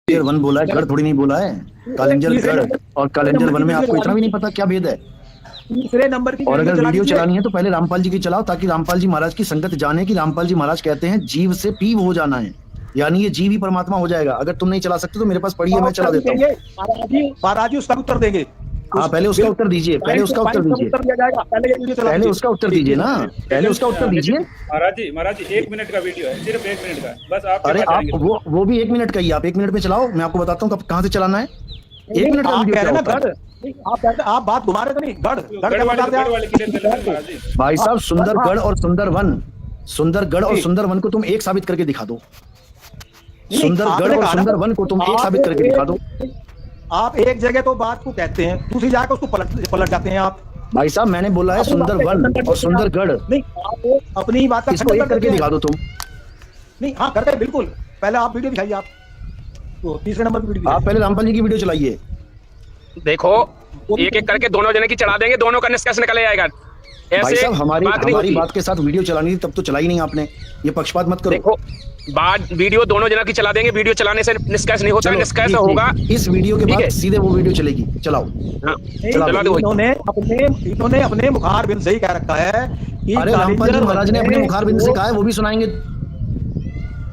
One बोला है, गढ़ थोड़ी नहीं बोला है। कालिंजर गढ़ और कालिंजर वन में आपको इतना भी नहीं पता क्या भेद है। तीसरे नंबर की और अगर वीडियो चलानी है तो पहले रामपाल जी की चलाओ, ताकि रामपाल जी महाराज की संगत जाने की रामपाल जी महाराज कहते हैं जीव से पीव हो जाना है, यानी ये जीव ही परमात्मा हो जाएगा। अगर तुम नहीं चला सकते तो मेरे पास पढ़िए, मैं चला देता हूँ। महाराज जी उसका उत्तर देंगे। हाँ, पहले उसका उत्तर दीजिए, पहले उसका उत्तर दीजिए, पहले उसका उत्तर दीजिए ना, पहले उसका उत्तर दीजिए। महाराज जी 1 मिनट का वीडियो है, सिर्फ 1 मिनट का, बस आप। अरे आप वो भी 1 मिनट का ही, आप 1 मिनट में चलाओ, मैं आपको बताता हूँ कहाँ से चलाना है। 1 मिनट का वीडियो आप बात घुमा रहे थे। नहीं, गढ़ भाई साहब, सुंदरगढ़ और सुंदरवन, सुंदरगढ़ और सुंदरवन को तुम एक साबित करके दिखा दो। सुंदरगढ़ और सुंदरवन को तुम एक साबित करके दिखा दो। आप एक जगह तो बात को कहते हैं, दूसरी जगह उसको पलट जाते हैं आप। भाई साहब, मैंने बोला है सुंदरवन और सुंदरगढ़। नहीं, आप अपनी ही बात इसको एक करके दिखा दो तुम। नहीं, हाँ करते हैं बिल्कुल। पहले आप वीडियो दिखाइए, आप तो तीसरे नंबर की वीडियो। आप पहले रामपाल जी की वीडियो चलाइए। देखो, एक एक करके दोनों जने की चढ़ा देंगे, दोनों का निष्कर्ष निकल आएगा। भाई साहब, हमारी बात के साथ वीडियो चलानी थी, तब तो चलाई नहीं आपने। ये पक्षपात मत करो। देखो, बाद वीडियो दोनों जना की चला देंगे, वीडियो चलाने से निष्कर्ष नहीं होता, निष्कर्ष होगा इस वीडियो के बाद सीधे वो वीडियो चलेगी। चलाओ, चला दो। इन्होंने अपने मुखार बिंद से ही कह रखा है कि अरे रामपाल जी महाराज ने अपने मुखार बिंद से कहा है, वो भी सुनाएंगे।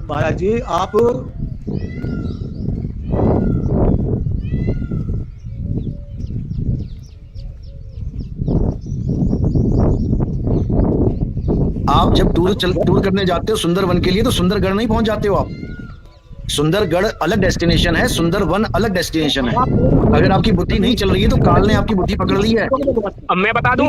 महाराज जी आप जब टूर करने जाते हो सुंदरवन के लिए, तो सुंदरगढ़ नहीं पहुंच जाते हो आप। सुंदरगढ़ अलग डेस्टिनेशन है, सुंदरवन अलग डेस्टिनेशन है। अगर आपकी बुद्धि नहीं चल रही है तो काल ने आपकी बुद्धि पकड़ ली है। अब मैं बता दूं,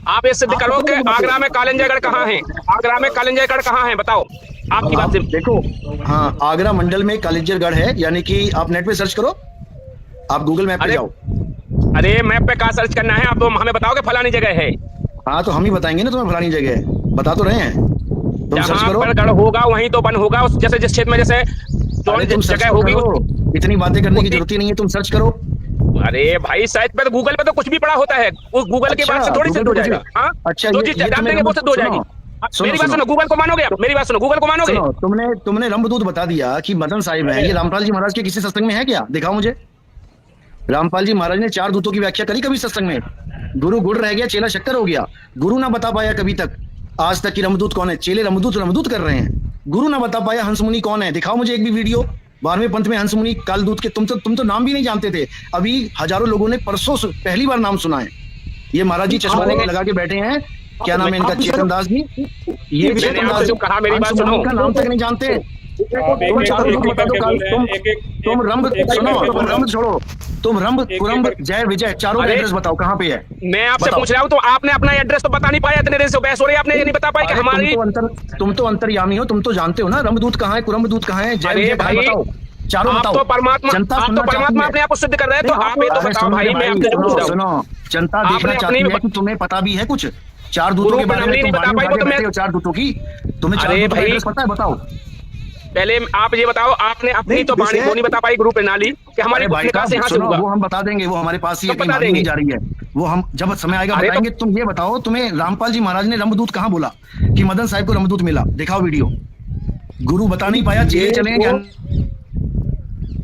आप ये सिद्ध करो कि आगरा में कालिंजयगढ़ कहाँ है। आगरा में कालिंजयगढ़ कहाँ है, बताओ। आपकी बात से देखो, हाँ, आगरा मंडल में कालिंजयगढ़ है, यानी कि आप नेट पे सर्च करो, आप गूगल मैप पे जाओ। अरे मैप पे कहाँ सर्च करना है, आप तो हमें बताओ कि फलानी जगह है। हाँ, तो हम ही बताएंगे ना तुम्हें फलानी जगह है, बता तो रहे हैं। तुम सर्च करो, गढ़ होगा वहीं तो वन होगा। जैसे जिस क्षेत्र में जैसे जगह होगी, इतनी बातें करने की जरूरत ही नहीं है, तुम सर्च करो। अरे भाई, साइट पे तो गूगल पे तो कुछ भी पड़ा होता है, उस गूगल के बाद से थोड़ी सिद्ध हो जाएगा। हाँ, अच्छा, जो चीज जान देंगे वो सिद्ध हो जाएगी। मेरी बात सुनो, गूगल को मानोगे आप? मेरी बात सुनो, गूगल को मानोगे? तुमने रंभदूत बता दिया कि मदन साहिब है, ये रामपाल जी महाराज के किसी सत्संग में है क्या? दिखाओ मुझे। रामपाल जी महाराज ने 4 दूतों की व्याख्या करी कभी सत्संग में? गुरु गुड़ रह गया, चेला शक्कर हो गया। गुरु ना बता पाया कभी तक आज तक कि रमदूत कौन है। चेले रमदूत कर रहे हैं। गुरु ना बता पाया हंसमुनि कौन है। दिखाओ मुझे एक भी वीडियो। 12वें पंथ में हंसमुनि कालदूत के तुम तो नाम भी नहीं जानते थे। अभी हजारों लोगों ने परसों पहली बार नाम सुना है। ये महाराज जी चश्मा लगा के बैठे हैं, क्या नाम है इनका, चेतन दास जी। ये चेतन दास जी कहा, मेरी बात सुनो, का नाम तक नहीं जानते। तुम रंभ छोड़ो, तुम रंभ कुरंभ जय विजय चारों का एड्रेस बताओ, कहाँ पे है? मैं आपसे पूछ रहा हूँ, तो आपने अपना एड्रेस तो बता नहीं पाया, इतने दिन से बहस हो रही है, आपने ये नहीं बता पाया कि हमारी। तुम तो अंतर्यामी हो, तुम तो जानते हो ना रंभदूत कहाँ है, कुरंभदूत कहाँ है, जय विजय कहाँ है, बताओ चारों बताओ। तो परमात्मा, आप तो परमात्मा अपने आप को सिद्ध कर रहे हैं, तो आप ये तो बताओ भाई। मैं आपसे पूछ रहा हूँ, सुनो, जनता देखना चाहती है कि तुम्हें पता भी है कुछ 4 दूतों के बारे में। तुम बता पाई तो मैं 4 दूतों की, तुम्हें 4 दूतों का एड्रेस पता है? बताओ पहले आप ये बताओ, आपने अपनी तो वाणी को नहीं बता पाई गुरु प्रणाली कि हमारे भाई का यहाँ से होगा। वो हम बता देंगे, वो हमारे पास ही नहीं जा रही है, वो हम जब समय आएगा बताएंगे। तुम ये बताओ, तुम्हें रामपाल जी महाराज ने रंभदूत कहाँ बोला कि मदन साहिब को रंभदूत मिला? दिखाओ वीडियो। गुरु बता नहीं पाया, चेले चले गए।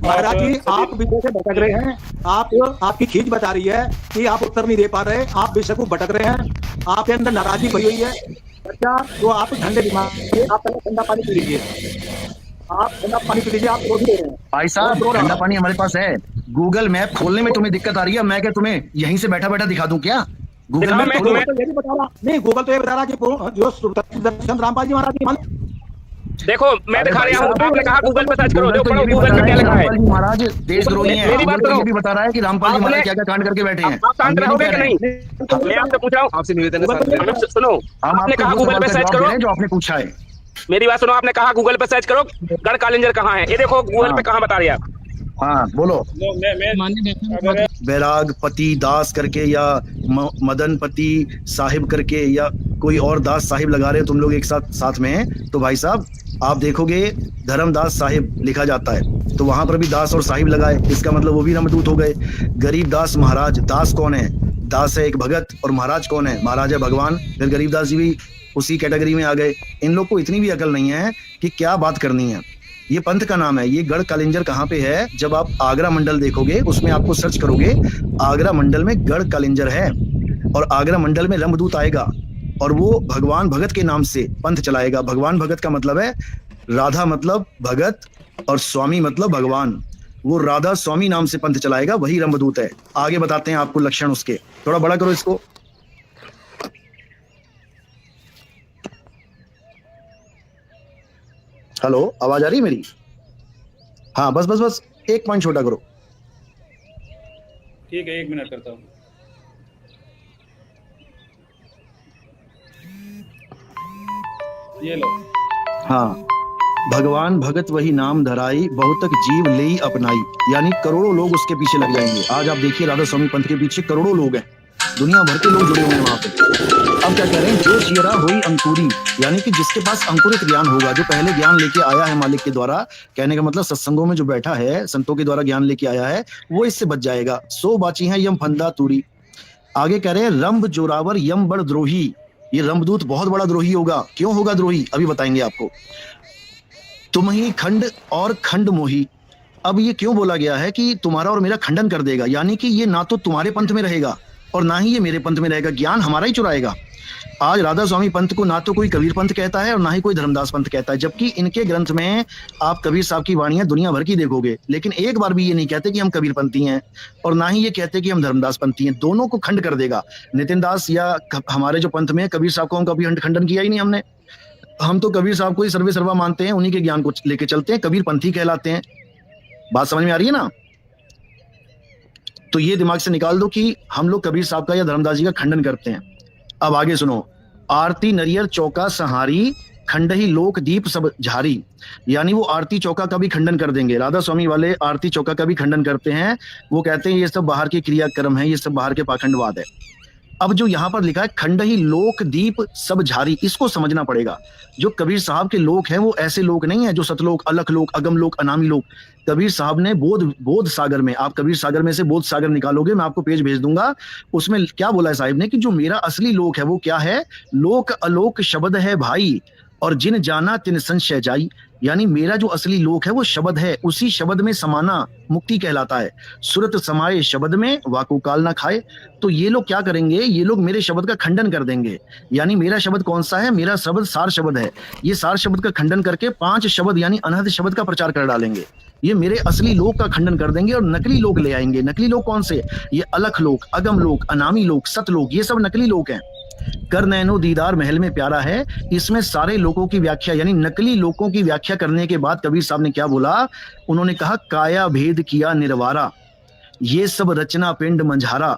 महाराज जी आप विषय से भटक रहे हैं। आपकी खींच बता रही है कि आप उत्तर नहीं दे पा रहे, आप विषय को भटक रहे हैं, आपके अंदर नाराजगी भरी हुई है। बच्चा जो आप ठंडे दिमाग से, आप पहले ठंडा पानी पी लीजिए, आप ठंडा पानी पी लीजिए। आप रोज दे रहे हैं भाई साहब, ठंडा पानी हमारे पास है। गूगल मैप खोलने में तुम्हें दिक्कत आ रही है, मैं क्या तुम्हें यहीं से बैठा बैठा दिखा दूं क्या? गूगल मैप नहीं, गूगल तो ये बता रहा कि जो रामपाल जी महाराज। देखो मैं दिखा रहा हूँ, आपने कहा गूगल पे सर्च करो, देखो पढ़ो गूगल पे क्या लिखा है। महाराज देशद्रोही है। मेरी बात करो, ये भी बता रहा है कि रामपाल जी महाराज क्या क्या कांड करके बैठे हैं। आप कांड रहोगे कि नहीं? मैं आपसे पूछ रहा हूँ, आपसे निवेदन है, सुनो। आपने कहा गूगल पे सर्च करो, जो आपने पूछा है। मेरी बात सुनो, आपने कहा गूगल पे सर्च करो गढ़ कालिंजर कहाँ है। ये देखो गूगल पे कहाँ बता रही है आप। हाँ बोलो। बैराग पति दास करके या मदन पति साहिब करके या कोई और दास साहिब लगा रहे हो तुम लोग एक साथ में हैं, तो भाई साहब आप देखोगे धर्मदास साहिब लिखा जाता है, तो वहां पर भी दास और साहिब लगाए, इसका मतलब वो भी रमदूत हो गए। गरीब दास महाराज, दास कौन है? दास है एक भगत, और महाराज कौन है? महाराज है भगवान। फिर गरीबदास जी भी उसी कैटेगरी में आ गए। इन लोग को इतनी भी अकल नहीं है कि क्या बात करनी है। ये पंथ का नाम है। ये गढ़ कालिंजर कहाँ पे है? जब आप आगरा मंडल देखोगे उसमें आपको सर्च करोगे, आगरा मंडल में गढ़ कालिंजर है और आगरा मंडल में रंभदूत आएगा और वो भगवान भगत के नाम से पंथ चलाएगा। भगवान भगत का मतलब है राधा मतलब भगत और स्वामी मतलब भगवान। वो राधा स्वामी नाम से पंथ चलाएगा, वही रंभदूत है। आगे बताते हैं आपको लक्षण उसके, थोड़ा बड़ा करो इसको। हेलो, आवाज आ रही है मेरी? हाँ, बस बस बस एक पॉइंट छोटा करो। ठीक है, 1 मिनट करता हूँ। ये लो। हाँ, भगवान भगत वही नाम धराई, बहुतक जीव लेई अपनाई। यानी करोड़ों लोग उसके पीछे लग जाएंगे। आज आप देखिए राधा स्वामी पंथ के पीछे करोड़ों लोग हैं, दुनिया भर के लोग जुड़े हुए हैं वहां पे। अब क्या कह रहे हैं? जो चेहरा हुई अंकुरी, यानी कि जिसके पास अंकुरित ज्ञान होगा, जो पहले ज्ञान लेके आया है मालिक के द्वारा, कहने का मतलब सत्संगों में जो बैठा है, संतों के द्वारा ज्ञान लेके आया है, वो इससे बच जाएगा। सो बाची है यम फंदा तूरी। आगे कह रहे हैं रंभ जोरावर यम बड़ द्रोही। ये रंभदूत बहुत बड़ा द्रोही होगा। क्यों होगा द्रोही? अभी बताएंगे आपको। तुम ही खंड और खंड मोही। अब ये क्यों बोला गया है कि तुम्हारा और मेरा खंडन कर देगा? यानी कि ये ना तो तुम्हारे पंथ में रहेगा और ना ही ये मेरे पंथ में रहेगा, ज्ञान हमारा ही चुराएगा। आज राधा स्वामी पंथ को ना तो कोई कबीर पंथ कहता है और ना ही कोई धर्मदास पंथ कहता है, जबकि इनके ग्रंथ में आप कबीर साहब की वाणियां दुनिया भर की देखोगे, लेकिन एक बार भी ये नहीं कहते कि हम कबीर पंथी हैं और ना ही ये कहते कि हम धर्मदास पंथी हैं। दोनों को खंड कर देगा। नितिन दास या हमारे जो पंथ में कबीर साहब को हम कभी खंडन किया ही नहीं हमने। हम तो कबीर साहब को ही सर्वे सर्वा मानते हैं, उन्हीं के ज्ञान को लेके चलते हैं, कबीर पंथी कहलाते हैं। बात समझ में आ रही है ना? तो ये दिमाग से निकाल दो कि हम लोग कबीर साहब का या धर्मदास जी का खंडन करते हैं। अब आगे सुनो। आरती नरियर चौका सहारी, खंडही लोक दीप सब झारी। यानी वो आरती चौका का भी खंडन कर देंगे। राधा स्वामी वाले आरती चौका का भी खंडन करते हैं। वो कहते हैं ये सब बाहर के क्रियाक्रम है, ये सब बाहर के पाखंडवाद है। अब जो यहाँ पर लिखा है खंडही लोक दीप सब झारी, इसको समझना पड़ेगा। जो कबीर साहब के लोक हैं वो ऐसे लोक नहीं है जो सतलोक, अलख लोक, अगम लोक, अनामी लोक। कबीर साहब ने बोध सागर में, आप कबीर सागर में से बोध सागर निकालोगे, मैं आपको पेज भेज दूंगा, उसमें क्या बोला है साहिब ने कि जो मेरा असली लोक है वो क्या है? लोक अलोक शब्द है भाई, और जिन जाना तिन संशय जाई। यानी मेरा जो असली लोक है वो शब्द है, उसी शब्द में समाना मुक्ति कहलाता है। सुरत समाये शब्द में, वाकु काल ना खाए। तो ये लोग क्या करेंगे? ये लोग मेरे शब्द का खंडन कर देंगे। यानी मेरा शब्द कौन सा है? मेरा शब्द सार शब्द है। ये सार शब्द का खंडन करके 5 शब्द यानी अनहद शब्द का प्रचार कर डालेंगे। ये मेरे असली लोक का खंडन कर देंगे और नकली लोक ले आएंगे। नकली लोक कौन से? ये अलख लोक, अगम लोक, अनामी लोक, सतलोक, ये सब नकली लोक हैं। कर नैनो दीदार महल में प्यारा है, इसमें सारे लोगों की व्याख्या यानी नकली लोगों की व्याख्या करने के बाद कबीर साहब ने क्या बोला? उन्होंने कहा काया भेद किया निर्वारा, ये सब रचना पिंड मंझारा,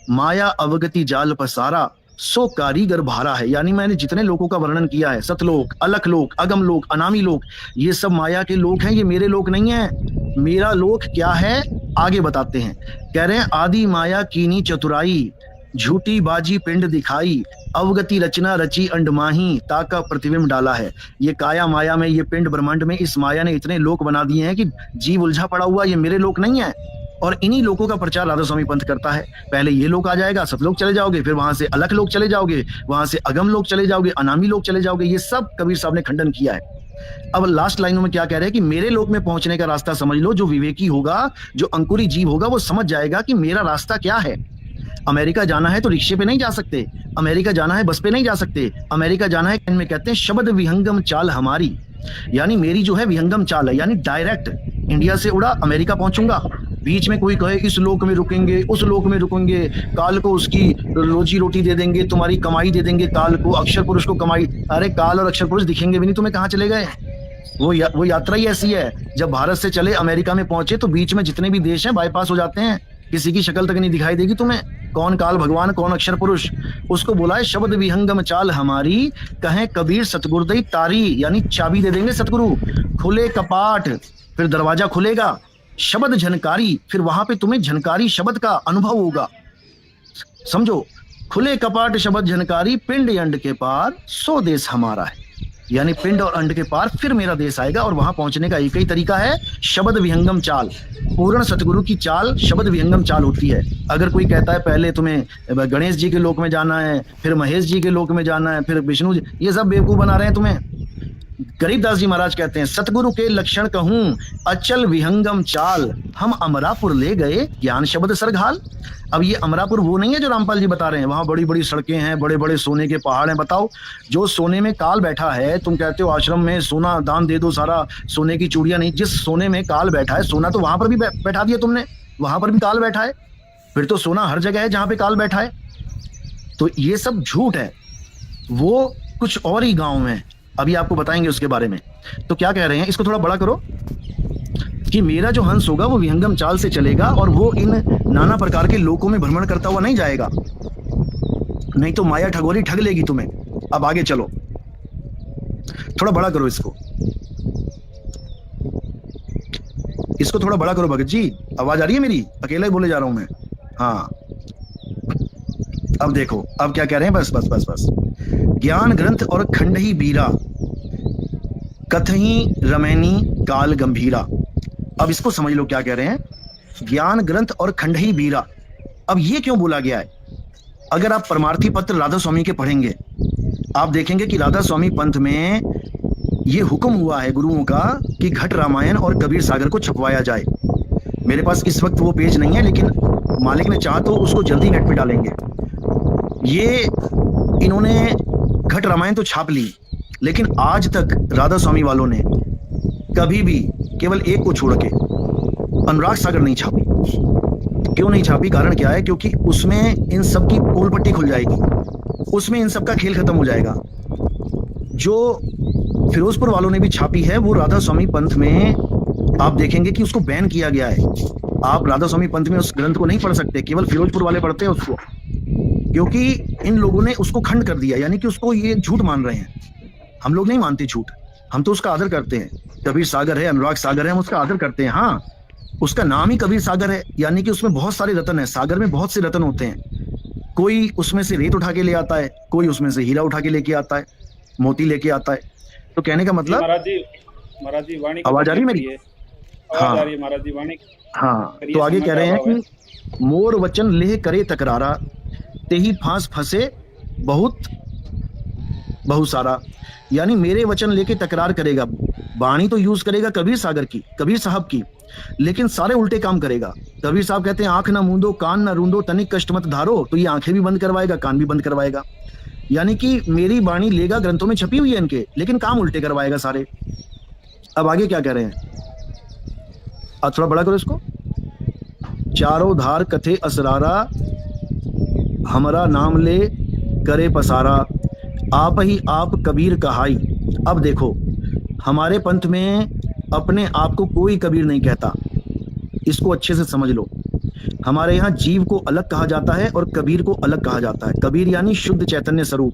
माया अवगति जाल पसारा, सो कारीगर भारा है। यानी मैंने जितने लोगों का वर्णन किया है, सतलोक, अलख लोक, अगम लोक, अनामी लोक, ये सब माया के लोक हैं, ये मेरे लोक नहीं है। मेरा लोक क्या है आगे बताते हैं। कह रहे हैं आदि माया कीनी चतुराई, झूठी बाजी पिंड दिखाई, अवगति रचना रची अंडमाही, ताका प्रतिबिंब डाला है। ये काया माया में, ये पिंड ब्रह्मांड में इस माया ने इतने लोक बना दिए हैं कि जीव उलझा पड़ा हुआ, ये मेरे लोक नहीं है। और इन्हीं लोगों का प्रचार राधा स्वामी पंथ करता है। पहले ये लोग आ जाएगा, सतलोक चले जाओगे, फिर वहां से अलग लोग चले जाओगे, वहां से अगम लोग चले जाओगे, अनामी लोग चले जाओगे। ये सब कबीर साहब ने खंडन किया है। अब लास्ट लाइनों में क्या कह रहे हैं कि मेरे लोक में पहुंचने का रास्ता समझ लो। जो विवेकी होगा, जो अंकुरी जीव होगा, वो समझ जाएगा कि मेरा रास्ता क्या है। अमेरिका जाना है तो रिक्शे पे नहीं जा सकते, अमेरिका जाना है बस पे नहीं जा सकते, अमेरिका जाना है इनमें कहते हैं शब्द विहंगम चाल हमारी। यानी मेरी जो है विहंगम चाल है, यानी डायरेक्ट इंडिया से उड़ा अमेरिका पहुंचूंगा। बीच में कोई कहे इस लोक में रुकेंगे, उस लोक में रुकेंगे, काल को उसकी रोजी रोटी दे देंगे, तुम्हारी कमाई दे देंगे काल को, अक्षर पुरुष को कमाई। अरे काल और अक्षर पुरुष दिखेंगे भी नहीं तुम्हें, कहाँ चले गए? वो यात्रा ही ऐसी है। जब भारत से चले अमेरिका में पहुंचे तो बीच में जितने भी देश हैं बाईपास हो जाते हैं, किसी की शक्ल तक नहीं दिखाई देगी तुम्हें। कौन काल भगवान, कौन अक्षर पुरुष। उसको बोला है शब्द विहंगम चाल हमारी, कहें कबीर सतगुरुदई तारी। यानी चाबी दे देंगे सतगुरु, खुले कपाट, फिर दरवाजा खुलेगा, शब्द झनकारी, फिर वहां पे तुम्हें झनकारी शब्द का अनुभव होगा। समझो, खुले कपाट शब्द झनकारी, पिंड अंड के पार सो देश हमारा है। यानी पिंड और अंड के पार फिर मेरा देश आएगा। और वहां पहुंचने का एक ही तरीका है, शब्द विहंगम चाल। पूर्ण सतगुरु की चाल शब्द विहंगम चाल होती है। अगर कोई कहता है पहले तुम्हें गणेश जी के लोक में जाना है, फिर महेश जी के लोक में जाना है, फिर विष्णु जी, ये सब बेवकूफ बना रहे हैं तुम्हें। गरीबदास जी महाराज कहते हैं, सतगुरु के लक्षण कहूं अचल विहंगम चाल, हम अमरापुर ले गए ज्ञान शब्द सरघाल। अब ये अमरापुर वो नहीं है जो रामपाल जी बता रहे हैं, वहां बड़ी बड़ी सड़कें हैं, बड़े बड़े सोने के पहाड़ हैं। बताओ, जो सोने में काल बैठा है, तुम कहते हो आश्रम में सोना दान दे दो सारा, सोने की चूड़ियां नहीं, जिस सोने में काल बैठा है, सोना तो वहां पर भी बैठा दिया तुमने, वहां पर भी काल बैठा है, फिर तो सोना हर जगह है जहां पे काल बैठा है। तो ये सब झूठ है, वो कुछ और ही गांव में, अभी आपको बताएंगे उसके बारे में। तो क्या कह रहे हैं, इसको थोड़ा बड़ा करो, कि मेरा जो हंस होगा वो विहंगम चाल से चलेगा और वो इन नाना प्रकार के लोकों में भ्रमण करता हुआ नहीं जाएगा, नहीं तो माया ठगोरी ठग लेगी तुम्हें। अब आगे चलो, थोड़ा बड़ा करो इसको, इसको थोड़ा बड़ा करो भगत जी। आवाज आ रही है मेरी? अकेला ही बोले जा रहा हूं मैं। हाँ, अब देखो, अब क्या कह रहे हैं, बस बस बस बस, ज्ञान ग्रंथ और खंडही बीरा, कथही रमैनी काल गंभीरा। अब इसको समझ लो क्या कह रहे हैं, ज्ञान ग्रंथ और खंडही बीरा। अब ये क्यों बोला गया है? अगर आप परमार्थी पत्र राधा स्वामी के पढ़ेंगे, आप देखेंगे कि राधा स्वामी पंथ में ये हुक्म हुआ है गुरुओं का कि घट रामायण और कबीर सागर को छपवाया जाए। मेरे पास इस वक्त वो पेज नहीं है, लेकिन मालिक ने चाहा तो उसको जल्दी नेट पे डालेंगे। ये इन्होंने घट रामायण तो छाप ली, लेकिन आज तक राधा स्वामी वालों ने कभी भी केवल एक को छोड़ के अनुराग सागर नहीं छापी। क्यों नहीं छापी? कारण क्या है? क्योंकि उसमें इन सब की पोल पट्टी खुल जाएगी, उसमें इन सब का खेल खत्म हो जाएगा। जो फिरोजपुर वालों ने भी छापी है, वो राधा स्वामी पंथ में आप देखेंगे कि उसको बैन किया गया है। आप राधा स्वामी पंथ में उस ग्रंथ को नहीं पढ़ सकते, केवल फिरोजपुर वाले पढ़ते हैं उसको, क्योंकि इन लोगों ने उसको खंड कर दिया, यानी कि उसको ये झूठ मान रहे हैं। हम लोग नहीं मानते झूठ, हम तो उसका आदर करते हैं। कबीर सागर है, अनुराग सागर है, हम उसका आदर करते हैं। हाँ, उसका नाम ही कबीर सागर है, यानी कि उसमें बहुत सारे रतन है, सागर में बहुत से रतन होते हैं। कोई उसमें से रेत उठा के ले आता है, कोई उसमें से हीरा उठा के लेके आता है, मोती लेके आता है। तो कहने का मतलब, महाराज जी वाणी आवाज आ रही मेरी? आवाज आ रही है महाराज जी वाणी। हाँ, तो आगे कह रहे हैं कि मोर वचन लेह करे तकरारा, तेही फांस फंसे बहुत बहुत सारा। यानी मेरे वचन लेके तकरार करेगा, बाणी तो यूज करेगा कबीर सागर की, कबीर साहब की, लेकिन सारे उल्टे काम करेगा। कबीर साहब कहते हैं आंख ना मूंदो कान ना रूंदो तनिक कष्ट मत धारो, तो ये आंखें भी बंद करवाएगा, कान भी बंद करवाएगा। यानी कि मेरी बाणी लेगा, ग्रंथों में छपी हुई है इनके, लेकिन काम उल्टे करवाएगा सारे। अब आगे क्या कह रहे हैं, अब थोड़ा बड़ा करो इसको, चारों धार कथे असरारा, हमारा नाम ले करे पसारा, आप ही आप कबीर कहाई। अब देखो, हमारे पंथ में अपने आप को कोई कबीर नहीं कहता, इसको अच्छे से समझ लो। हमारे यहाँ जीव को अलग कहा जाता है और कबीर को अलग कहा जाता है। कबीर यानी शुद्ध चैतन्य स्वरूप,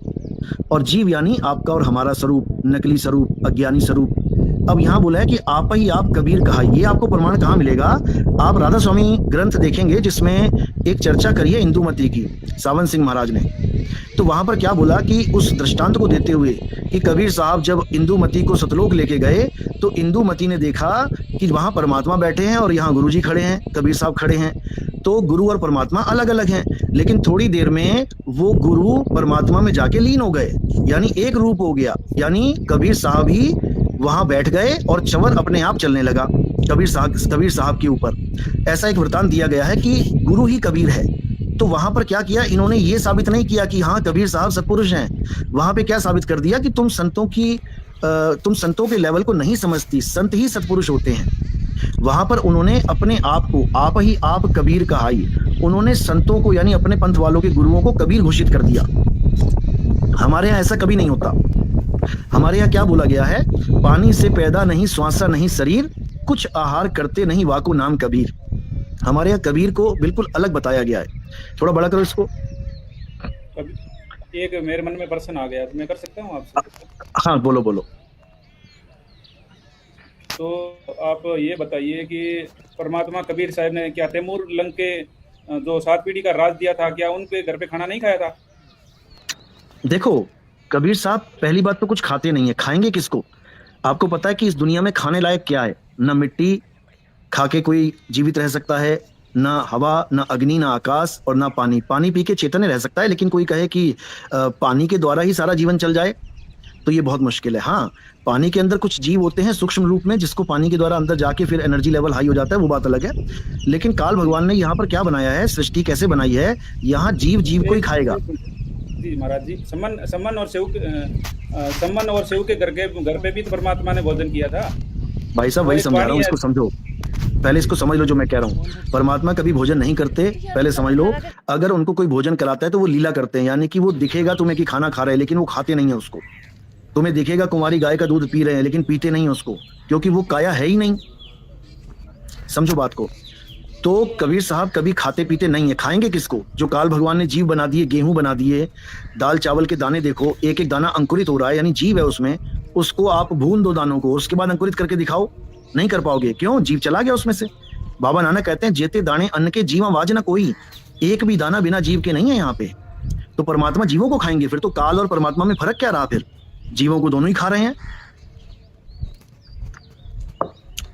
और जीव यानी आपका और हमारा स्वरूप, नकली स्वरूप, अज्ञानी स्वरूप। अब यहाँ बोला है कि आप ही आप कबीर कहा, ये आपको प्रमाण कहाँ मिलेगा? आप राधा स्वामी ग्रंथ देखेंगे जिसमें एक चर्चा करी है इंदुमती की, सावन सिंह महाराज ने। तो वहां पर क्या बोला कि उस दृष्टांत को देते हुए कि कबीर साहब जब इंदुमती को सतलोक लेके गए, तो इंदुमती ने देखा कि वहां परमात्मा बैठे हैं और यहाँ गुरुजी खड़े हैं, कबीर साहब खड़े हैं। तो गुरु और परमात्मा अलग अलग हैं, लेकिन थोड़ी देर में वो गुरु परमात्मा में जाके लीन हो गए, यानी एक रूप हो गया। यानी कबीर साहब ही वहां बैठ गए और चवर अपने आप चलने लगा कबीर साहब के ऊपर। ऐसा एक वृतांत दिया गया है कि गुरु ही कबीर है। तो वहां पर क्या किया इन्होंने, ये साबित नहीं किया कि हाँ कबीर साहब सत्पुरुष हैं। वहां पे क्या साबित कर दिया कि तुम संतों के लेवल को नहीं समझती, संत ही सत्पुरुष होते हैं। वहां पर उन्होंने अपने आप को आप ही आप कबीर कहाई, उन्होंने संतों को यानी अपने पंथ वालों के गुरुओं को कबीर घोषित कर दिया। हमारे यहाँ ऐसा कभी नहीं होता। हमारे यहाँ क्या बोला गया है, पानी से पैदा नहीं श्वासा नहीं शरीर, कुछ आहार करते नहीं वाको नाम कबीर। हमारे यहाँ कबीर को बिल्कुल अलग बताया गया है। थोड़ा बड़ा करो इसको। एक मेरे मन में प्रश्न आ गया, तो मैं कर सकता हूँ आपसे? हाँ बोलो बोलो। तो आप ये बताइए कि परमात्मा कबीर साहब ने क्या तैमूर लंग के जो 7 पीढ़ी का राज दिया था, क्या उनके घर पे खाना नहीं खाया था? देखो कबीर साहब पहली बात तो कुछ खाते नहीं है, खाएंगे किसको? आपको पता है कि इस दुनिया में खाने लायक क्या है? ना मिट्टी खा के कोई जीवित रह सकता है, ना हवा, ना अग्नि, ना आकाश और ना पानी। पानी पी के चेतन रह सकता है, लेकिन कोई कहे कि पानी के द्वारा ही सारा जीवन चल जाए, तो ये बहुत मुश्किल है। हाँ, पानी के अंदर कुछ जीव होते हैं सूक्ष्म रूप में, जिसको पानी के द्वारा अंदर जाके फिर एनर्जी लेवल हाई हो जाता है, वो बात अलग है। लेकिन काल भगवान ने यहाँ पर क्या बनाया है, सृष्टि कैसे बनाई है, यहाँ जीव जीव को ही खाएगा। जी महाराज जी, सम्मन और सेव के घर पे भी तो परमात्मा ने भोजन किया था। भाई साहब वही समझा रहा हूँ, इसको समझो, पहले इसको समझ लो जो मैं कह रहा हूँ। परमात्मा कभी भोजन नहीं करते, पहले समझ लो। अगर उनको कोई भोजन कराता है तो वो लीला करते हैं, यानी कि वो दिखेगा तुम्हें कि खाना खा रहे हैं, लेकिन वो खाते नहीं है उसको। तुम्हें दिखेगा कुंवारी गाय का दूध पी रहे हैं, लेकिन पीते नहीं है उसको, क्योंकि वो काया है ही नहीं। समझो बात को। तो कबीर साहब कभी खाते पीते नहीं है। खाएंगे किसको? जो काल भगवान ने जीव बना दिए, गेहूं बना दिए, दाल चावल के दाने देखो, एक एक दाना अंकुरित हो रहा है, यानी जीव है उसमें। उसको आप भून दो दानों को, उसके बाद अंकुरित करके दिखाओ, नहीं कर पाओगे। क्यों? जीव चला गया उसमें से। बाबा नानक कहते हैं जेते दाने अन्न के जीवा वाज न कोई, एक भी दाना बिना जीव के नहीं है यहाँ पे। तो परमात्मा जीवों को खाएंगे, फिर तो काल और परमात्मा में फर्क क्या रहा? फिर जीवों को दोनों ही खा रहे हैं।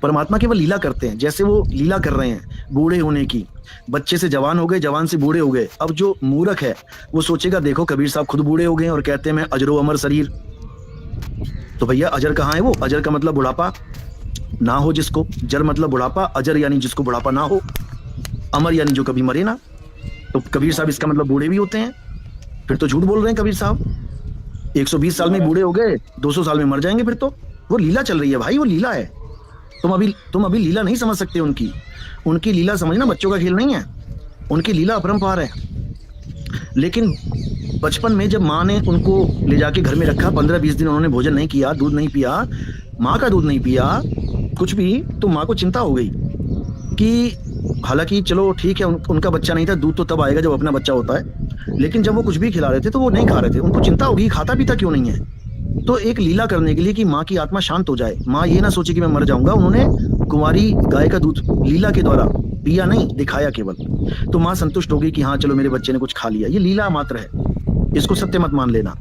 परमात्मा केवल लीला करते हैं, जैसे वो लीला कर रहे हैं बूढ़े होने की। बच्चे से जवान हो गए, जवान से बूढ़े हो गए। अब जो मूर्ख है वो सोचेगा देखो कबीर साहब खुद बूढ़े हो गए और कहते हैं मैं अजरो अमर शरीर। तो भैया अजर कहाँ है? वो अजर का मतलब बुढ़ापा ना हो जिसको, जर मतलब बुढ़ापा, अजर यानी जिसको बुढ़ापा ना हो, अमर यानी जो कभी मरे ना। तो कबीर साहब इसका मतलब बूढ़े भी होते हैं। फिर तो झूठ बोल रहे हैं कबीर साहब। 120 साल में बूढ़े हो गए, 200 साल में मर जाएंगे। फिर तो वो लीला चल रही है भाई, वो लीला है। तुम अभी लीला नहीं समझ सकते उनकी लीला समझना बच्चों का खेल नहीं है। उनकी लीला अपरंपार है। लेकिन बचपन में जब माँ ने उनको ले जाके घर में रखा, 15-20 दिन उन्होंने भोजन नहीं किया, दूध नहीं पिया, माँ का दूध नहीं पिया, कुछ भी, तो माँ को चिंता हो गई कि हालांकि चलो ठीक है उनका बच्चा नहीं था, दूध तो तब आएगा जब अपना बच्चा होता है, लेकिन जब वो कुछ भी खिला रहे थे तो वो नहीं खा रहे थे। उनको चिंता होगी खाता पीता क्यों नहीं है। तो एक लीला करने के लिए कि माँ की आत्मा शांत हो जाए, माँ ये ना सोचे कि मैं मर जाऊंगा, उन्होंने कुंवारी गाय का दूध लीला के द्वारा पिया, नहीं दिखाया केवल। तो माँ संतुष्ट हो गई कि हाँ चलो मेरे बच्चे ने कुछ खा लिया। ये लीला मात्र है, इसको सत्य मत मान लेना,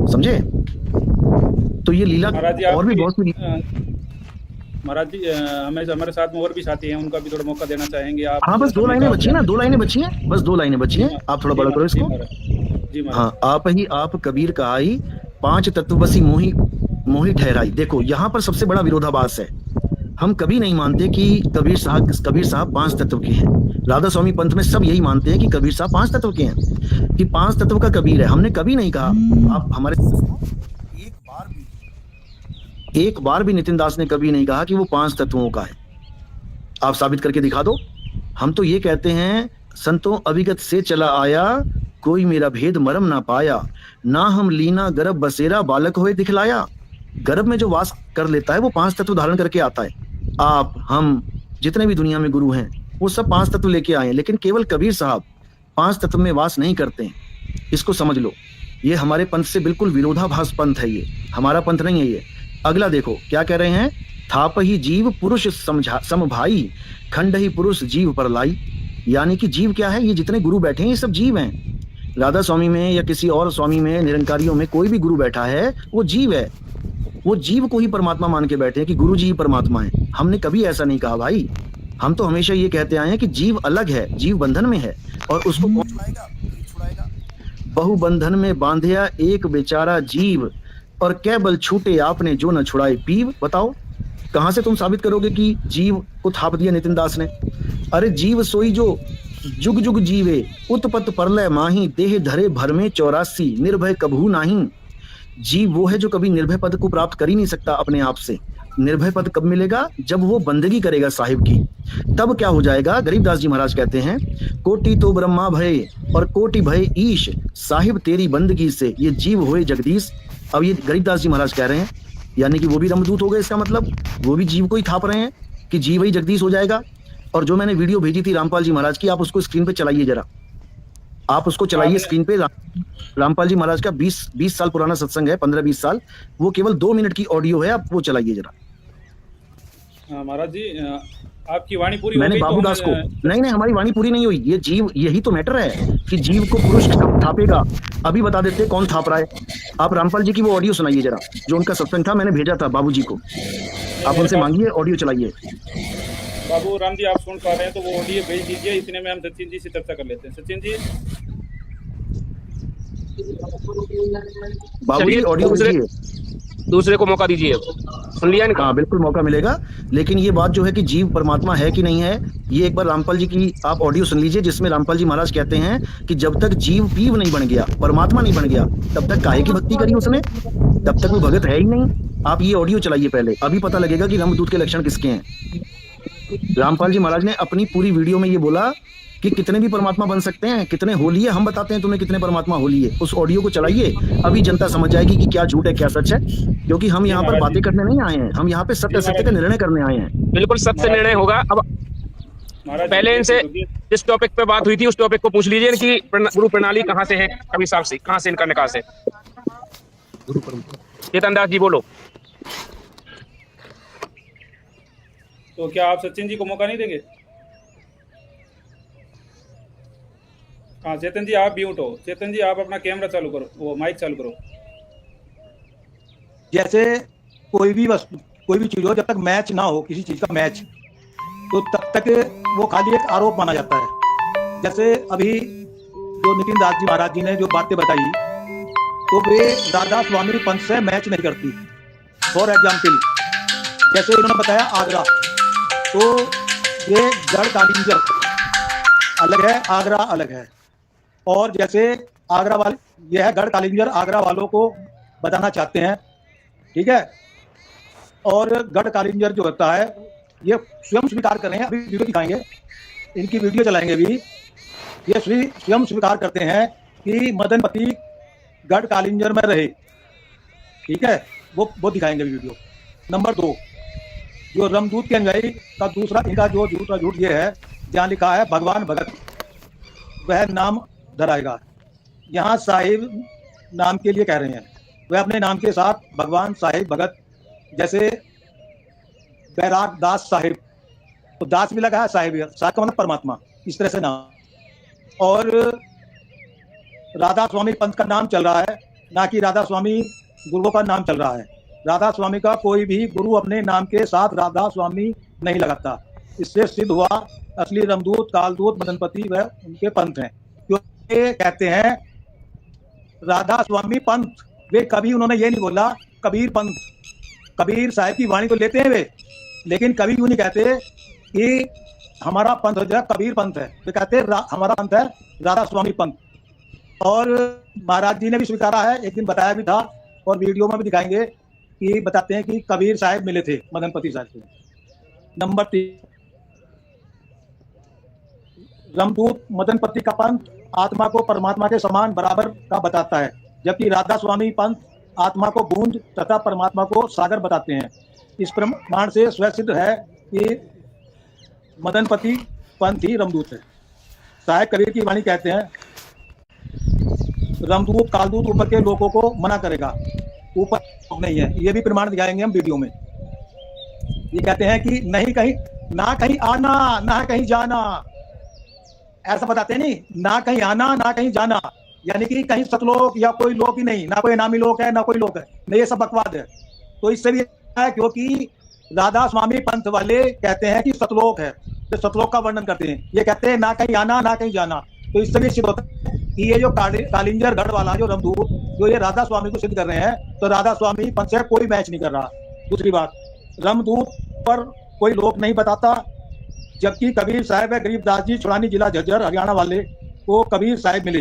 समझे। तो ये लीला और भी बहुत सी। महाराज जी हमारे साथ में और भी साथी हैं, उनका भी थोड़ा मौका देना चाहेंगे आप? हाँ, बस 2 लाइनें बची है ना, 2 लाइनें बची हैं, बस 2 लाइनें बची हैं। आप थोड़ा बड़ा करो इसको। हाँ, आप कबीर कहाई 5 तत्व बसी मोही ठहराई। देखो यहाँ पर सबसे बड़ा विरोधाभास है। हम कभी नहीं मानते कि कबीर साहब 5 तत्व के हैं। राधा स्वामी पंथ में सब यही मानते हैं कि कबीर साहब 5 तत्व के हैं, कि 5 तत्व का कबीर है। हमने कभी नहीं कहा, आप हमारे एक बार भी नितिन दास ने कभी नहीं कहा कि वो 5 तत्वों का है। आप साबित करके दिखा दो। हम तो ये कहते हैं संतों अभिगत से चला आया, कोई मेरा भेद मरम ना पाया, ना हम लीना गर्भ बसेरा बालक होए दिखलाया। गर्भ में जो वास कर लेता है वो 5 तत्व धारण करके आता है। आप हम जितने भी दुनिया में गुरु हैं वो सब 5 तत्व लेके आए हैं, लेकिन केवल कबीर साहब 5 तत्व में वास नहीं करते हैं। इसको समझ लो, ये हमारे पंथ से बिल्कुल विरोधाभास पंथ है, ये हमारा पंथ नहीं है ये। अगला देखो क्या कह रहे हैं, थाप ही जीव पुरुष समभाई, खंड ही पुरुष जीव पर लाई। यानी कि जीव क्या है? ये जितने गुरु बैठे हैं ये सब जीव हैं। राधा स्वामी में या किसी और स्वामी में, निरंकारियों में कोई भी गुरु बैठा है वो जीव है। वो जीव को ही परमात्मा मान के बैठे हैं कि गुरु जी ही परमात्मा है। हमने कभी ऐसा नहीं कहा भाई। हम तो हमेशा ये कहते आए हैं कि जीव अलग है, जीव बंधन में है, और उसको कौन छुड़ाएगा? बहु बंधन में बांधिया एक बेचारा जीव, और कै बल छूटे आपने जो न छुड़ाए पीव। बताओ कहां से तुम साबित करोगे कि जीव को थाप दिया नितिन दास ने? अरे जीव सोई जो जुग जुग जीवे, उत्पत परलय माही, देह धरे भर में 84 निर्भय कभू नाही। जीव वो है जो कभी निर्भय पद को प्राप्त कर ही नहीं सकता अपने आप से। निर्भय पद कब मिलेगा? जब वो बंदगी करेगा साहिब की, तब क्या हो जाएगा? गरीबदास जी महाराज कहते हैं, कोटि तो ब्रह्मा भय और कोटि भय ईश, साहिब तेरी बंदगी से ये जीव होए जगदीश। अब ये गरीबदास जी महाराज कह रहे हैं, यानी कि वो भी रमदूत हो गए। इसका मतलब वो भी जीव को ही थाप रहे हैं कि जीव ही जगदीश हो जाएगा। और जो मैंने वीडियो भेजी थी रामपाल जी महाराज की, आप उसको स्क्रीन पे चलाइए जरा, आप उसको चलाइए स्क्रीन पे। रामपाल जी महाराज का 20 साल पुराना सत्संग है, 15-20 साल, वो केवल 2 मिनट की ऑडियो है, आप वो चलाइए जरा। महाराज जी आपकी वाणी पूरी मैंने बाबूदास को नहीं, हमारी वाणी पूरी नहीं हुई। ये जीव, यही तो मैटर है कि जीव को पुरुष थापेगा। अभी बता देते कौन थाप रहा है। आप रामपाल जी की वो ऑडियो सुनाइए जरा, जो उनका सत्संग था, मैंने भेजा था बाबूजी को। आप उनसे मांगिए, ऑडियो चलाइए। बाबू राम जी आप सुन पा रहे हैं तो वो ऑडियो भेज दीजिए, इतने में हम सचिन जी से चर्चा कर लेते हैं। सचिन जी बाबू जी चलिए, ऑडियो दूसरे दूसरे को मौका दीजिए। सुन लिया इनका? हाँ बिल्कुल मौका मिलेगा, लेकिन ये बात जो है कि जीव परमात्मा है कि नहीं है, ये एक बार रामपाल जी की आप ऑडियो सुन लीजिए, जिसमें रामपाल जी महाराज कहते हैं कि जब तक जीव पीव नहीं बन गया, परमात्मा नहीं बन गया, तब तक काहे की भक्ति करी उसने, तब तक वो भगत है ही नहीं। आप ये ऑडियो चलाइए पहले, अभी पता लगेगा कि रामदूत के लक्षण किसके हैं। रामपाल जी महाराज ने अपनी पूरी वीडियो में ये बोला कि कितने भी परमात्मा बन सकते हैं, कितने होली है, हम बताते हैं तुम्हें कितने परमात्मा होली है। उस ऑडियो को चलाइए, अभी जनता समझ जाएगी कि क्या झूठ है क्या सच है, क्योंकि हम यहाँ पर बातें करने नहीं आए हैं, हम यहाँ पे सत्य सत्य का निर्णय करने आए हैं। बिल्कुल सत्य निर्णय होगा। अब महाराज पहले इनसे जिस टॉपिक पे बात हुई थी उस टॉपिक को पूछ लीजिए कि गुरु प्रणाली कहाँ से है, कबीर साहब से कहाँ से इनका निकास है। चेतन दास जी बोलो। तो क्या आप सचिन जी को मौका नहीं देंगे? हाँ चेतन जी आप म्यूट हो। चेतन जी आप अपना कैमरा चालू करो, वो माइक चालू करो। जैसे कोई भी वस्तु, कोई भी चीज हो, जब तक मैच ना हो किसी चीज का मैच, तो तब तक वो खाली एक आरोप माना जाता है। जैसे अभी जो नितिन दास जी महाराज जी ने जो बातें बताई, तो वे राधा स्वामी पंथ से मैच नहीं करती। फॉर एग्जाम्पल, जैसे इन्होंने बताया आगरा, तो ये गढ़ कालिंजर अलग है, आगरा अलग है। और जैसे आगरा वाले, यह गढ़ कालिंजर आगरा वालों को बताना चाहते हैं, ठीक है। और गढ़ कालिंजर जो होता है, ये स्वयं स्वीकार कर रहे हैं, अभी वीडियो दिखाएंगे, इनकी वीडियो चलाएंगे भी, ये स्वयं स्वीकार करते हैं कि मदनपति गढ़ कालिंजर में रहे, ठीक है। वो दिखाएंगे वीडियो। नंबर 2, जो रामदूत के अनुयायी का दूसरा इनका जो झूठ ये है, जहाँ लिखा है भगवान भगत, वह नाम धराएगा। यहाँ साहिब नाम के लिए कह रहे हैं, वह अपने नाम के साथ भगवान साहिब भगत, जैसे बैराग दास साहिब, तो दास भी लगा है, साहिब का मतलब परमात्मा, इस तरह से नाम। और राधा स्वामी पंथ का नाम चल रहा है, ना कि राधा स्वामी गुरुओं का नाम चल रहा है। राधा स्वामी का कोई भी गुरु अपने नाम के साथ राधा स्वामी नहीं लगाता। इससे सिद्ध हुआ असली रामदूत, कालदूत, मदनपति वह उनके पंथ हैं। क्योंकि कहते हैं राधा स्वामी पंथ, वे कभी उन्होंने ये नहीं बोला कबीर पंथ। कबीर साहिब की वाणी तो लेते हैं वे, लेकिन कभी यूं नहीं कहते कि हमारा पंथ जो है कबीर पंथ है, वे कहते हमारा पंथ है राधा स्वामी पंथ। और महाराज जी ने भी स्वीकारा है, एक दिन बताया भी था और वीडियो में भी दिखाएंगे कि बताते हैं कि कबीर साहिब मिले थे मदनपति साहिब से। नंबर 3, रामदूत मदनपति का पंथ आत्मा को परमात्मा के समान बराबर का बताता है, जबकि राधा स्वामी पंथ आत्मा को बूंद तथा परमात्मा को सागर बताते हैं। इस प्रमाण से स्वसिद्ध है कि मदनपति पंथ ही रामदूत है। साहिब कबीर की वाणी कहते हैं रामदूत कालदूत ऊपर के लोगों को मना करेगा, ऊपर नहीं है। ये भी प्रमाण दिखाएंगे हम वीडियो में। ये कहते हैं कि नहीं कहीं ना कहीं आना ना कहीं जाना, ऐसा बताते नहीं, ना कहीं आना ना कहीं जाना, यानी कि कहीं सतलोक या कोई लोक ही नहीं, ना कोई नामी लोक है ना कोई लोक है, नहीं, ये सब बकवाद है। तो इससे भी है, क्योंकि राधा स्वामी पंथ वाले कहते हैं कि सतलोक है, तो सतलोक का वर्णन करते हैं, ये कहते हैं ना कहीं आना ना कहीं जाना। तो इससे भी सिद्ध होता है कि ये जो कालिंजर गढ़ वाला जो रामदूत जो ये राधा स्वामी को सिद्ध कर रहे हैं, तो राधा स्वामी पंथ से कोई मैच नहीं कर रहा। दूसरी बात, रामदूत पर कोई लोक नहीं बताता, जबकि कबीर साहिब है गरीबदास जी छुड़ानी जिला झज्जर हरियाणा वाले को कबीर साहिब मिले।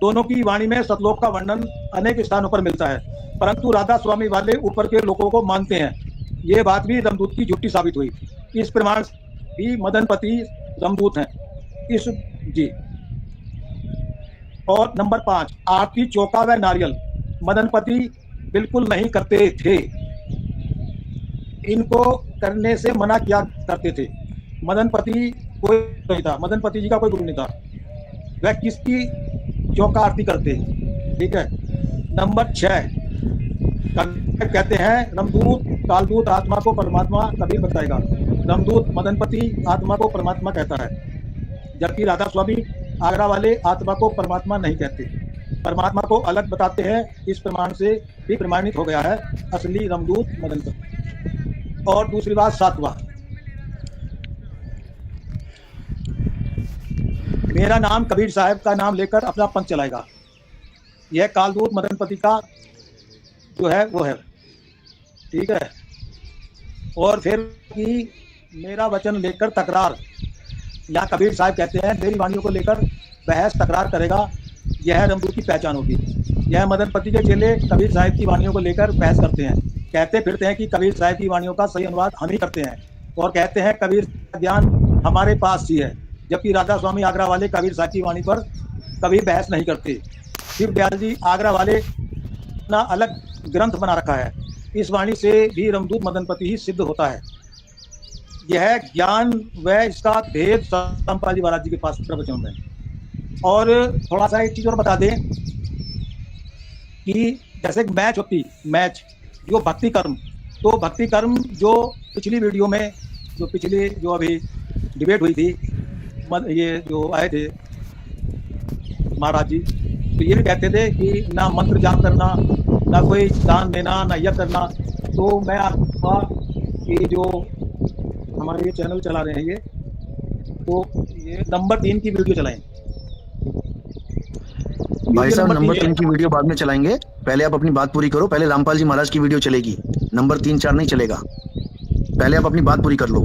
दोनों की वाणी में सतलोक का वर्णन अनेक स्थानों पर मिलता है, परंतु राधा स्वामी वाले ऊपर के लोगों को मानते हैं। ये बात भी रामदूत की झूठी साबित हुई। इस प्रमाण भी मदनपति रामदूत हैं। इस जी। और नंबर 5, आरती चौका व नारियल मदनपति बिल्कुल नहीं करते थे, इनको करने से मना किया करते थे। मदनपति कोई नहीं था, मदनपति जी का कोई गुरु नहीं था, वह किसकी चौका आरती करते, ठीक है। नंबर 6, कहते हैं रामदूत कालदूत आत्मा को परमात्मा कबीर बताएगा, रामदूत मदनपति आत्मा को परमात्मा कहता है, जबकि राधा स्वामी आगरा वाले आत्मा को परमात्मा नहीं कहते, परमात्मा को अलग बताते हैं। इस प्रमाण से भी प्रमाणित हो गया है असली रामदूत मदनपति। और दूसरी बात 7वां, मेरा नाम कबीर साहब का नाम लेकर अपना पंथ चलाएगा, यह कालदूत मदनपति का जो है वो है, ठीक है। और फिर कि मेरा वचन लेकर तकरार, यहाँ कबीर साहब कहते हैं मेरी वाणियों को लेकर बहस तकरार करेगा, यह रमदूत की पहचान होगी। यह मदनपति के चेले कबीर साहब की वाणियों को लेकर बहस करते हैं, कहते फिरते हैं कि कबीर साहब की वाणियों का सही अनुवाद हम ही करते हैं, और कहते हैं कबीर का ज्ञान हमारे पास ही है, जबकि राधा स्वामी आगरा वाले कबीर साहब की वाणी पर कभी बहस नहीं करते। शिव दयाल जी आगरा वाले अपना अलग ग्रंथ बना रखा है, इस वाणी से भी रमदूत मदनपति ही सिद्ध होता है। यह ज्ञान व इसका भेद रामपाल जी महाराज जी के पास प्रवचन में। और थोड़ा सा एक चीज और बता दें कि जैसे मैच होती, मैच जो भक्ति कर्म, तो भक्ति कर्म जो पिछली वीडियो में जो अभी डिबेट हुई थी, ये जो आए थे महाराज जी, तो ये भी कहते थे कि ना मंत्र जाप करना, ना कोई दान देना, ना यह करना। तो मैं आपका कि जो हमारे ये चैनल चला रहे हैं ये, तो ये नंबर 3 की वीडियो चलाएं। भाई साहब नंबर 3 की वीडियो बाद में चलाएंगे, पहले आप अपनी बात पूरी करो। पहले रामपाल जी महाराज की वीडियो चलेगी, नंबर 3-4 नहीं चलेगा, पहले आप अपनी बात पूरी कर लो।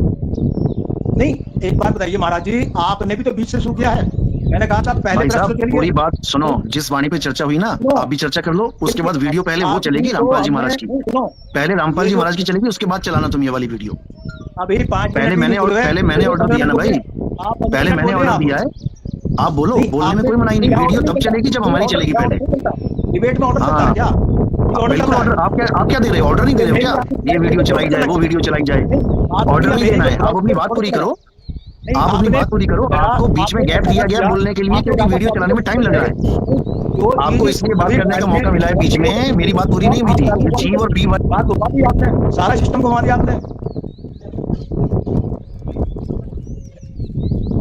नहीं, एक बात बताइए महाराज जी, आपने भी तो बीच से शुरू किया है। मैंने कहा था पहले भाई साहब पूरी बात सुनो, जिस वाणी पे चर्चा हुई ना आप भी चर्चा कर लो, उसके बाद वीडियो पहले वो चलेगी रामपाल जी महाराज की, पहले रामपाल जी महाराज की चलेगी, उसके बाद चलाना तुम ये वाली वीडियो। अभी 5 पहले मैंने ऑर्डर दिया ना भाई, पहले मैंने ऑर्डर दिया है, आप बोलो, बोलने में कोई मनाही नहीं, वीडियो तब चलेगी जब हमारी चलेगी पहले। डिबेट में ऑर्डर चलता है क्या? बिल्कुल ऑर्डर, आप क्या दे रहे हो? ऑर्डर नहीं दे रहे हो क्या? ये वीडियो चलाई जाए, वो वीडियो चलाई जाए, ऑर्डर नहीं देना है। आप अपनी बात पूरी करो, आप अपनी बात पूरी करो। आपको बीच में गैप दिया गया बोलने के लिए क्योंकि वीडियो चलाने में टाइम लग रहा है, आपको इसलिए बात करने का मौका मिला है बीच में। मेरी बात पूरी नहीं हुई थी, जी और बी बात घुमा दी आपने, सारा सिस्टम घुमा दिया आपने।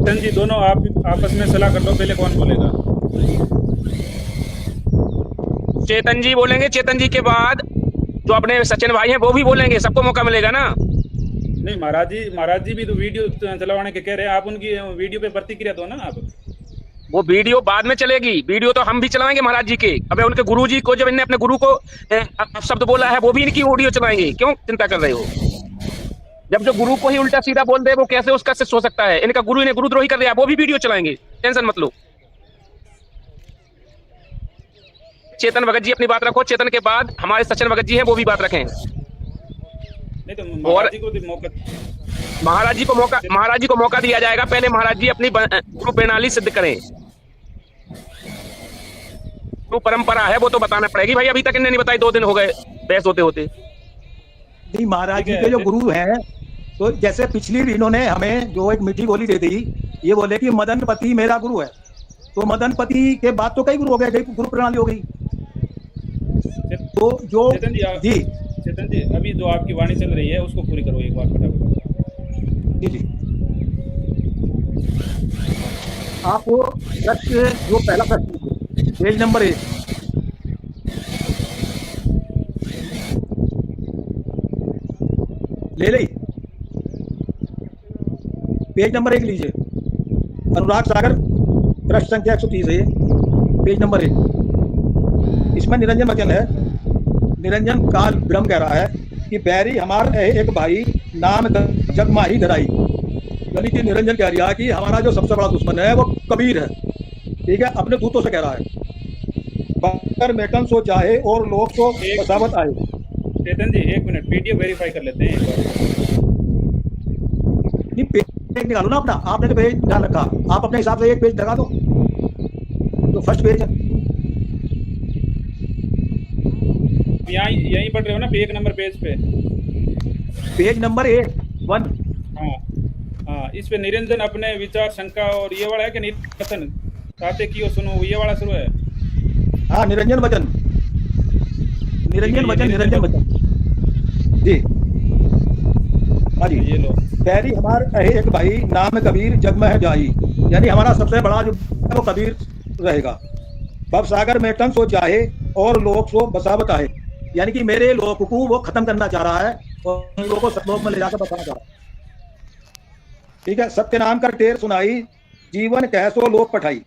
चेतन जी दोनों आप आपस में सलाह कर लो, पहले कौन बोलेगा? चेतन जी बोलेंगे, चेतन जी के बाद जो अपने सचिन भाई हैं वो भी बोलेंगे, सबको मौका मिलेगा ना। नहीं महाराज जी भी तो वीडियो चलवाने के कह रहे हैं, आप उनकी वीडियो पे प्रतिक्रिया दो ना आप। वो वीडियो बाद में चलेगी, वीडियो तो हम भी चलाएंगे महाराज जी के। अबे उनके गुरु जी को, जब इन्हें अपने गुरु को शब्द बोला है, वो भी इनकी वीडियो चलाएंगे। क्यों चिंता कर रहे हो? जब जो गुरु को ही उल्टा सीधा बोल दे, वो कैसे उसका शिष्य हो सकता है? इनका गुरु इन्हें गुरुद्रोही कर दिया, वो भी वीडियो चलाएंगे, टेंशन मत लो। चेतन भगत जी अपनी बात रखो, चेतन के बाद हमारे सचिन भगत जी हैं, वो भी बात रखें। नहीं तो महाराज जी को मौका, महाराज जी को मौका दिया जाएगा। पहले महाराज जी अपनी गुरु प्रणाली सिद्ध करें, जो परंपरा है वो तो बताना पड़ेगी भाई। अभी तक इन्हें नहीं बताई, 2 दिन हो गए बहस होते होते। नहीं, महाराज जी के जो गुरु हैं, तो जैसे पिछली इन्होंने हमें जो एक मीठी गोली दे दी, ये बोले कि मदनपति मेरा गुरु है, तो मदनपति के बाद तो कई गुरु हो गए, गुरु प्रणाली हो गई। तो जो चेतन जी अभी जो आपकी वाणी चल रही है उसको पूरी करो एक बार फटाफट। जी आपको प्रश्न, जो पहला प्रश्न पेज नंबर 1, ले ली, पेज नंबर 1 लीजिए। अनुराग सागर पृष्ठ संख्या 130 है, पेज नंबर 1। इसमें निरंजन वचन है। निरंजन काल ब्रह्म कह रहा है कि बैरी हमारे एक भाई नाम जगमा ही धराई, यानी कि निरंजन कह रहा है कि हमारा जो सबसे बड़ा दुश्मन है वो कबीर है, ठीक है, अपने दूतों से कह रहा है। बकर मेटन सो चाहे और लोग सो बसावत आए। चेतन जी 1 मिनट, पीडीएफ वेरीफाई कर लेते हैं एक बार। नहीं, पेज निकालो ना अपना, आपने तो पेज डाल रखा, आप अपने हिसाब से एक पेज लगा दो, तो फर्स्ट पेज है। यहीं पढ़ रहे हो ना, 1 नंबर पेज पे, पेज नंबर 1। हाँ, इस पे निरंजन अपने विचार शंका और ये वाला है कि निरंजन कहते कि सुनो, ये वाला शुरू है। हाँ, निरंजन वचन जी। हाँ जी, ये लो। पैरी हमारा एक भाई नाम कबीर जग में जाई, यानी हमारा सबसे बड़ा जो वो कबीर रहेगा। भव सागर में टन सो चाहे और लोग सो बसावत आए, यानी कि मेरे लोग को वो खत्म करना चाह रहा है और उन लोगों को सतलोक में ले जाकर बसाना चाह रहा है, ठीक है। सत्य नाम कर टेर सुनाई, जीवन कैसो लोक पठाई,